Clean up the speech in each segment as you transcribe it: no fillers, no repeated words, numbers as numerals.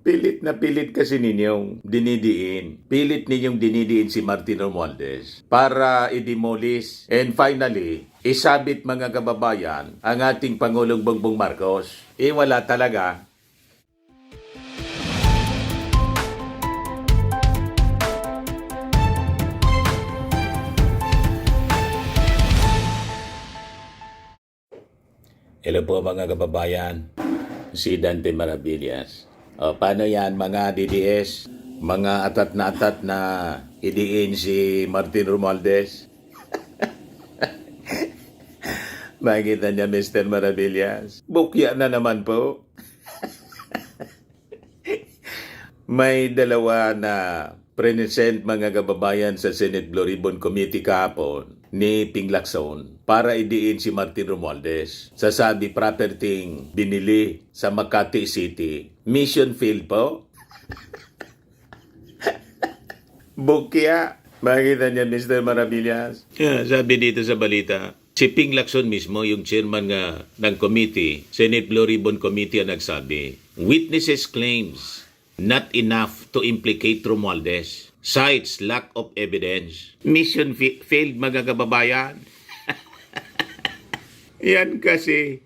Pilit kasi ninyong dinidiin. Pilit ninyong dinidiin si Martin Romualdez para i-demolish and finally, isabit mga kababayan ang ating Pangulong Bongbong Marcos. Wala talaga. Hello po mga kababayan, si Dante Maravillas. Paano yan mga DDS? Mga atat na idiin si Martin Romualdez? Makikita niya Mr. Maravillas. Bukya na naman po. May dalawa na present mga kababayan sa Senate Blue Ribbon Committee kahapon ni Ping Lacson para idiin si Martin Romualdez. Sasabi property binili sa Makati City. Mission field po. Bukya. Makita niya Mr. Maravillas. Sabi dito sa balita, si Ping Lacson mismo, yung chairman ng committee, Senate Blue Ribbon Committee, ang nagsabi, witnesses claims not enough to implicate Romualdez. Cites lack of evidence. Mission failed mga kababayan. Yan kasi.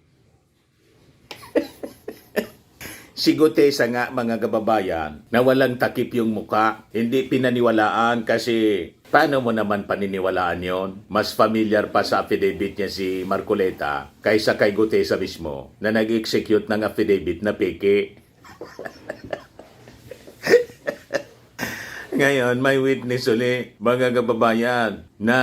Si Gutesa nga mga kababayan na walang takip yung muka. Hindi pinaniwalaan kasi paano mo naman paniniwalaan yon? Mas familiar pa sa affidavit niya si Marcoleta kaysa kay Gutesa mismo na nag-execute ng affidavit na peke. Ngayon, may witness uli, mga kababayan, na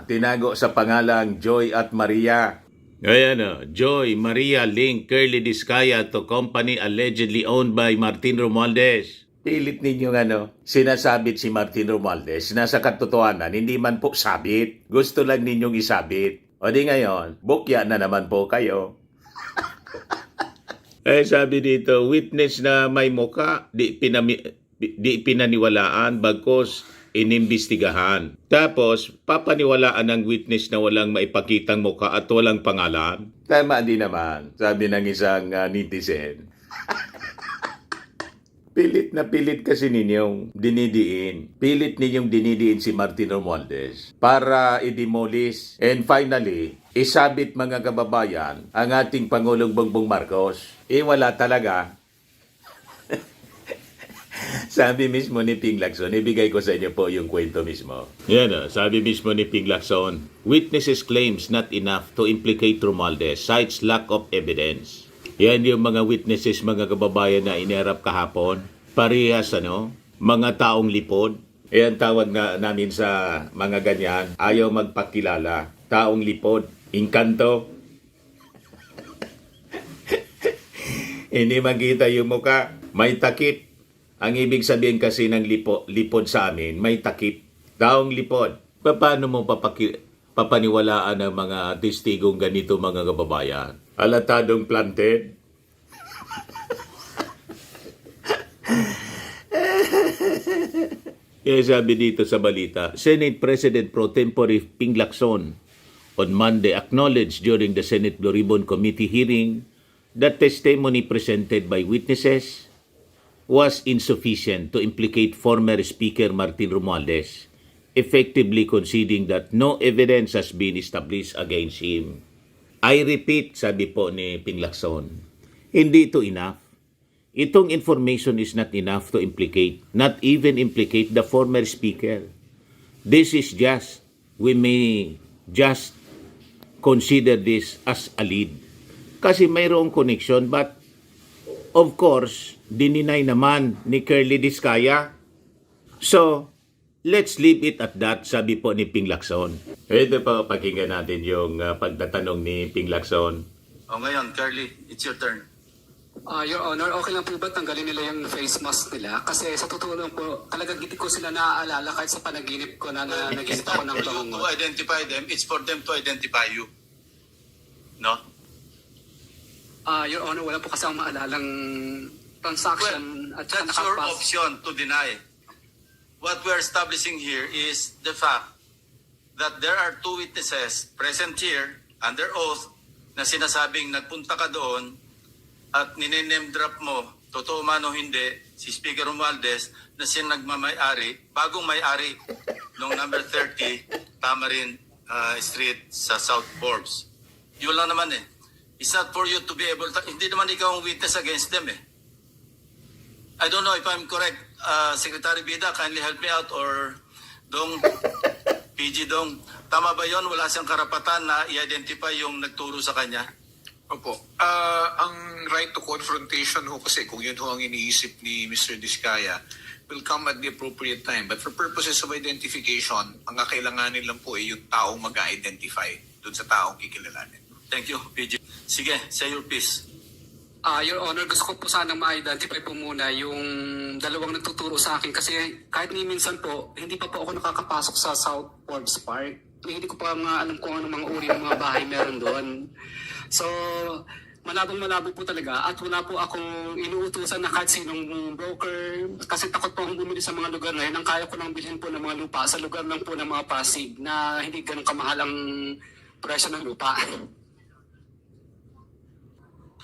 tinago sa pangalang Joy at Maria. Ayan Joy, Maria link Curly Discaya to company allegedly owned by Martin Romualdez. Pilit ninyong sinasabit si Martin Romualdez na sa katotohanan, hindi man po sabit. Gusto lang ninyong isabit. O di ngayon, bukya na naman po kayo. Sabi dito, witness na may muka, di pinaniwalaan bagkos inimbestigahan. Tapos, papaniwalaan ng witness na walang maipakitang muka at walang pangalan. Tama din naman, sabi ng isang netizen. Pilit kasi ninyong dinidiin. Pilit ninyong dinidiin si Martin Romualdez para i-demolish and finally, isabit mga kababayan ang ating Pangulong Bongbong Marcos. Wala talaga. Sabi mismo ni Ping Lacson, ibigay ko sa inyo po yung kwento mismo. Yan sabi mismo ni Ping Lacson, witnesses claims not enough to implicate Romualdez, cites lack of evidence. Yan yung mga witnesses, mga kababayan na inerap kahapon. Parehas, mga taong lipod. Yan tawag na namin sa mga ganyan, ayaw magpakilala. Taong lipod, inkanto. Hindi makita yung muka, may takip. Ang ibig sabihin kasi ng lipod sa amin, may takip. Taong lipod. Paano mo papaniwalaan ang mga testigong ganito mga kababayan? Alatadong planted? Kaya sabi dito sa balita, Senate President Pro Tempore Ping Lacson on Monday acknowledged during the Senate Blue Ribbon Committee hearing that testimony presented by witnesses was insufficient to implicate former Speaker Martin Romualdez, effectively conceding that no evidence has been established against him. I repeat, sabi po ni Ping Lacson, hindi ito enough. Itong information is not enough to implicate, not even implicate the former Speaker. This is just, we may just consider this as a lead. Kasi mayroong connection, but of course, dininay naman ni Curly Discaya. So, let's leave it at that, sabi po ni Ping Lacson. Ito po, pakinggan natin yung pagtatanong ni Ping Lacson. Ngayon, Curly, it's your turn. Your Honor, okay lang po ba tanggalin nila yung face mask nila? Kasi sa totoo lang po, talagang hindi ko sila naaalala kahit sa panaginip ko na naginip ako ng It's not for you to identify them, it's for them to identify you. No? Your Honor, wala po kasi akong maalalang transaction Well, that's your option to deny. What we're establishing here is the fact that there are two witnesses present here under oath na sinasabing nagpunta ka doon at ninename drop mo to totoo man o hindi, si Speaker Romualdez na siya nagmamay-ari, bagong may-ari noong number 30, Tamarin Street sa South Forbes. Yun lang naman eh. It's not for you to be able to, hindi naman ikaw ang witness against them eh. I don't know if I'm correct. Secretary Bida, kindly help me out, or Dong, PG Dong. Tama ba yon? Wala siyang karapatan na i-identify yung nagturo sa kanya? Opo. Ang right to confrontation ho kasi kung yun ho ang iniisip ni Mr. Diskaya will come at the appropriate time. But for purposes of identification, ang kakailanganin lang po ay yung taong mag-identify dun sa taong kikilalanin. Thank you, PG. Sige, say your piece. Your Honor, gusto ko po sanang ma-identify po muna yung dalawang nagtuturo sa akin kasi kahit ni minsan po, hindi pa po ako nakakapasok sa South Forbes Park. Hindi ko pa nga alam kung ano mga uri ng mga bahay meron doon. So, malabong-malabo po talaga at wala po akong inuutusan na kahit sinong broker kasi takot po akong bumili sa mga lugar na yun. Ang kaya ko nang bilhin po ng mga lupa sa lugar lang po ng mga Pasig na hindi ganun kamahal ang presyo ng lupa.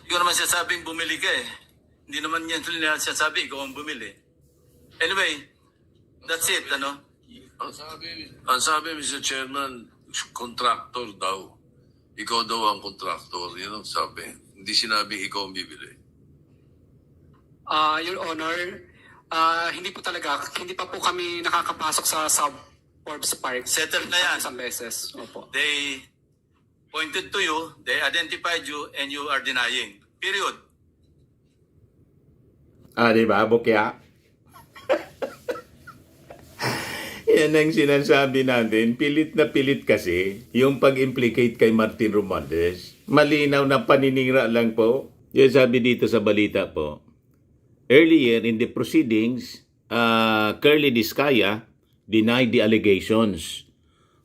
Ikaw naman sasabing bumili ka eh. Hindi naman yan sinasabi, ikaw ang bumili. Anyway, that's it, ano? Ang sabi, Mr. Chairman, contractor daw. Ikaw daw ang contractor. Yan ang sabi. Hindi sinabing ikaw ang bibili. Your Honor, hindi po talaga, hindi pa po kami nakakapasok sa South Forbes Park. Settled na yan. Isang beses. Opo. They pointed to you, they identified you, and you are denying. Period. Di ba, Bukya? Yan ang sinasabi natin. Pilit na pilit kasi yung pag-implicate kay Martin Romualdez. Malinaw na paninira lang po. Yung sabi dito sa balita po. Earlier in the proceedings, Curly Diskaya denied the allegations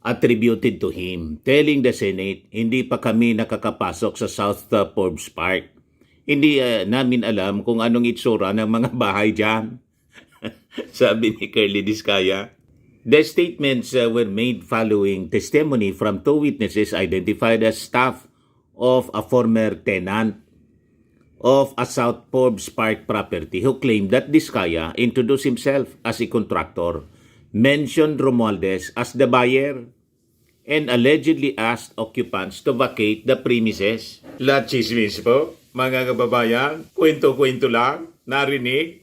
attributed to him, telling the Senate, hindi pa kami nakakapasok sa South Forbes Park. Hindi namin alam kung anong itsura ng mga bahay dyan. Sabi ni Curly Diskaya. The statements were made following testimony from two witnesses identified as staff of a former tenant of a South Forbes Park property who claimed that Diskaya introduced himself as a contractor, mentioned Romualdez as the buyer, and allegedly asked occupants to vacate the premises. Lahat chismis po, mga kababayan, kwento-kwento lang, narinig.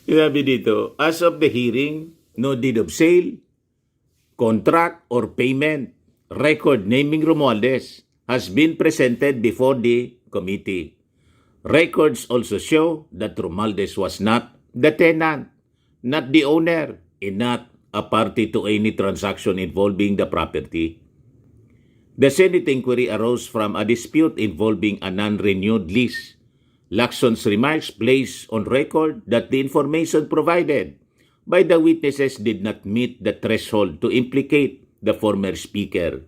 Sabi dito, as of the hearing, no deed of sale, contract, or payment record naming Romualdez has been presented before the committee. Records also show that Romualdez was not the tenant, not the owner, and not a party to any transaction involving the property. The Senate inquiry arose from a dispute involving a non-renewed lease. Lacson's remarks placed on record that the information provided by the witnesses did not meet the threshold to implicate the former speaker,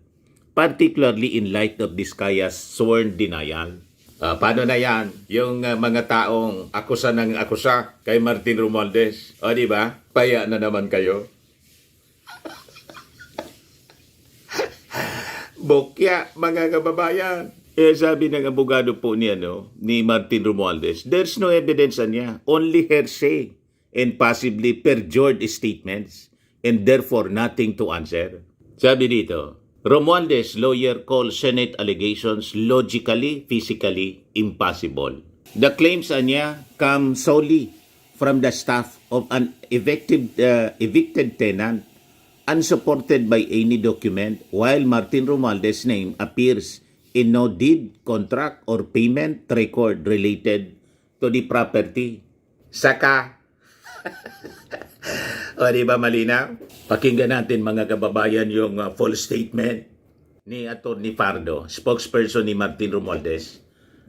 particularly in light of Diskaya's sworn denial. Paano na yan? Yung mga taong akusa ng akusa kay Martin Romualdez. O di ba? Paya na naman kayo. Bokya, mga kababayan. Sabi ng abogado po ni Martin Romualdez, there's no evidence niya, only hearsay and possibly perjured statements and therefore nothing to answer. Sabi dito, Romualdez lawyer calls Senate allegations logically, physically impossible. The claims niya come solely from the staff of an evicted tenant unsupported by any document, while Martin Romualdez's name appears in no deed, contract, or payment record related to the property. Saka. O di ba malinaw? Pakinggan natin mga kababayan yung full statement ni Atty. Fardo, spokesperson ni Martin Romualdez.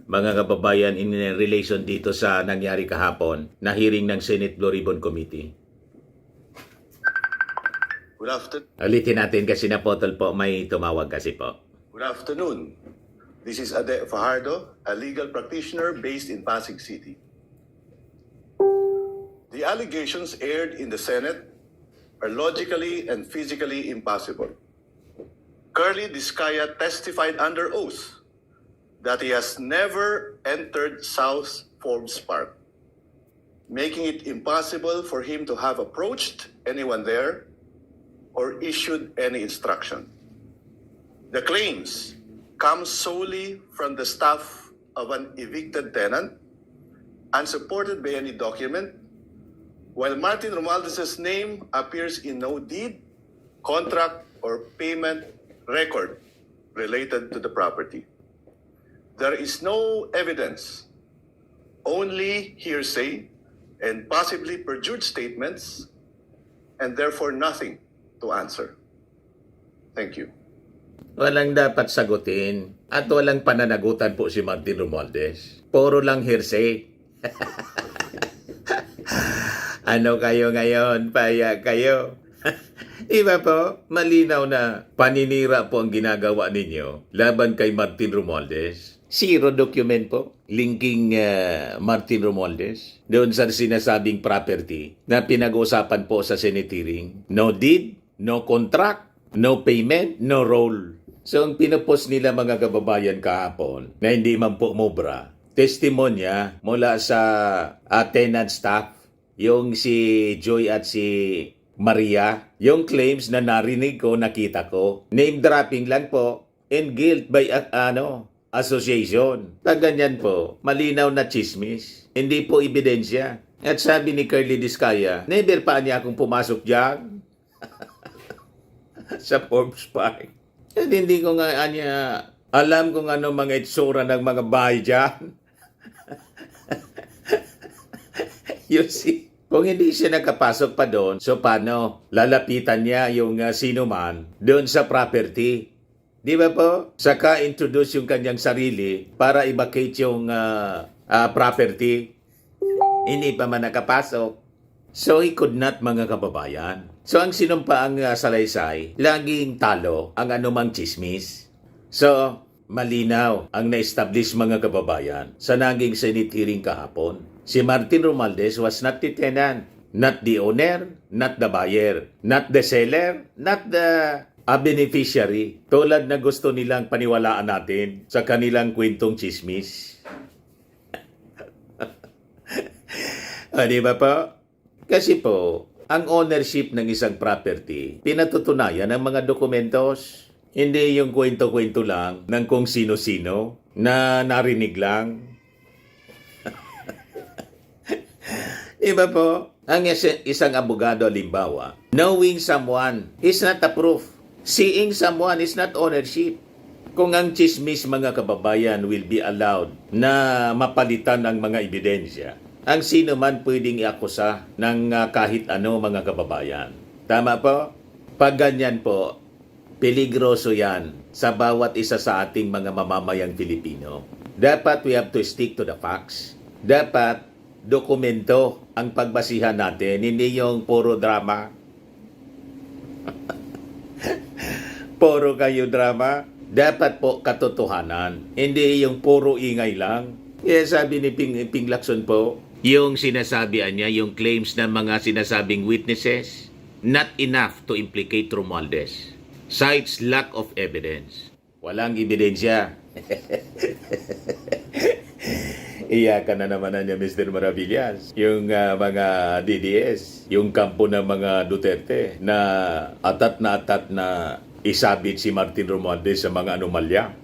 Mga kababayan, in relation dito sa nangyari kahapon na hearing ng Senate Blue Ribbon Committee. Good afternoon. Ulitin natin kasi napotol po, may tumawag kasi po. Good afternoon. This is Ade Fajardo, a legal practitioner based in Pasig City. The allegations aired in the Senate are logically and physically impossible. Curly Diskaya testified under oath that he has never entered South Forbes Park, making it impossible for him to have approached anyone there or issued any instruction. The claims come solely from the staff of an evicted tenant, unsupported by any document, while Martin Romualdez's name appears in no deed, contract, or payment record related to the property. There is no evidence, only hearsay and possibly perjured statements, and therefore nothing to answer. Thank you. Walang dapat sagutin at walang pananagutan po si Martin Romualdez. Puro lang hearsay. Ano kayo ngayon? Paya kayo. Iba po, malinaw na paninira po ang ginagawa ninyo laban kay Martin Romualdez. Zero document po, linking Martin Romualdez doon sa sinasabing property na pinag-usapan po sa Senate hearing. No deed, no contract, no payment, no role. So ang pinapost nila mga kababayan kahapon na hindi man po mobra, testimonya mula sa tenant staff, yung si Joy at si Maria, yung claims na narinig ko, nakita ko. Name dropping lang po and guilt by association. Pag ganyan po, malinaw na chismis. Hindi po ebidensya. At sabi ni Curly Discaya, never pa niya akong pumasok dyan sa Forbes Park. At hindi ko nga alam kung ano mga itsura ng mga bahay dyan. You see, kung hindi siya nakapasok pa doon, so paano? Lalapitan niya yung sino man doon sa property. Di ba po? Saka introduce yung kanyang sarili para i-vacate yung property. Hindi pa man nakapasok. So he could not, mga kababayan. So ang sinumpaang salaysay, laging talo ang anumang chismis. So malinaw ang na-establish, mga kababayan, sa naging Senate hearing kahapon. Si Martin Romualdez was not the tenant, not the owner, not the buyer, not the seller, not the beneficiary. Tulad na gusto nilang paniwalaan natin sa kanilang kwentong chismis. Di ba po? Kasi po, ang ownership ng isang property, pinatutunayan ng mga dokumentos. Hindi yung kwento-kwento lang ng kung sino-sino na narinig lang. Iba po, ang isang abogado, halimbawa, knowing someone is not a proof. Seeing someone is not ownership. Kung ang chismis, mga kababayan, will be allowed na mapalitan ng mga ebidensya, ang sino man pwedeng iakusa ng kahit ano, mga kababayan. Tama po? Pag ganyan po, peligroso yan sa bawat isa sa ating mga mamamayang Pilipino. Dapat we have to stick to the facts. Dapat dokumento ang pagbasihan natin, hindi yung puro drama. Puro kayo drama. Dapat po katotohanan, hindi yung puro ingay lang. Kaya sabi ni Ping Lacson po, yung sinasabihan niya, yung claims ng mga sinasabing witnesses, not enough to implicate Romualdez. Cites lack of evidence. Walang ebidensya. Iyakan na naman na niya, Mr. Maravillas. Yung mga DDS, yung kampo ng mga Duterte na atat na isabit si Martin Romualdez sa mga anomalya.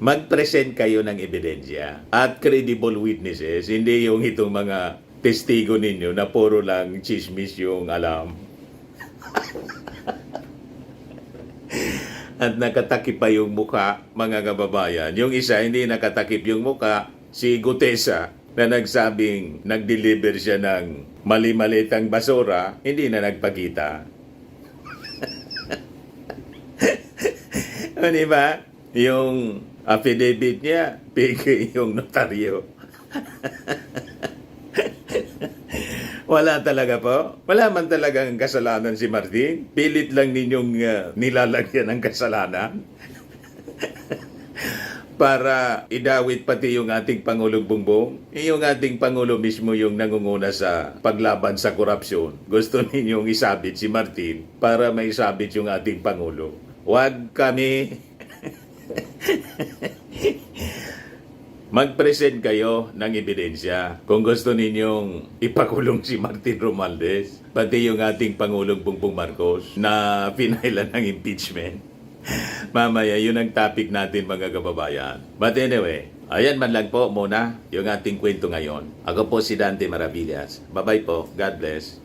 Mag-present kayo ng ebidensya at credible witnesses, hindi yung itong mga testigo ninyo na puro lang chismis yung alam. At nakatakip pa yung mukha, mga kababayan. Yung isa, hindi nakatakip yung mukha, si Gutesa, na nagsabing nag-deliver siya ng mali-malitang basura, hindi na nagpakita. O, diba? Yung affidavit niya, pigay yung notaryo. Wala talaga po. Wala man talagang kasalanan si Martin. Pilit lang ninyong nilalagyan ng kasalanan. Para idawit pati yung ating Pangulong Bongbong. Yung ating Pangulo mismo yung nangunguna sa paglaban sa korupsyon. Gusto ninyong isabit si Martin para maisabit yung ating Pangulo. Huwag kami. Mag-present kayo ng ebidensya kung gusto ninyong ipakulong si Martin Romualdez, pati yung ating Pangulong Bongbong Marcos na pinailan ng impeachment. Mamaya, yun ang topic natin mga kababayan. But anyway, ayan man lang po muna yung ating kwento ngayon. Ako po si Dante Maravillas. Bye-bye po. God bless.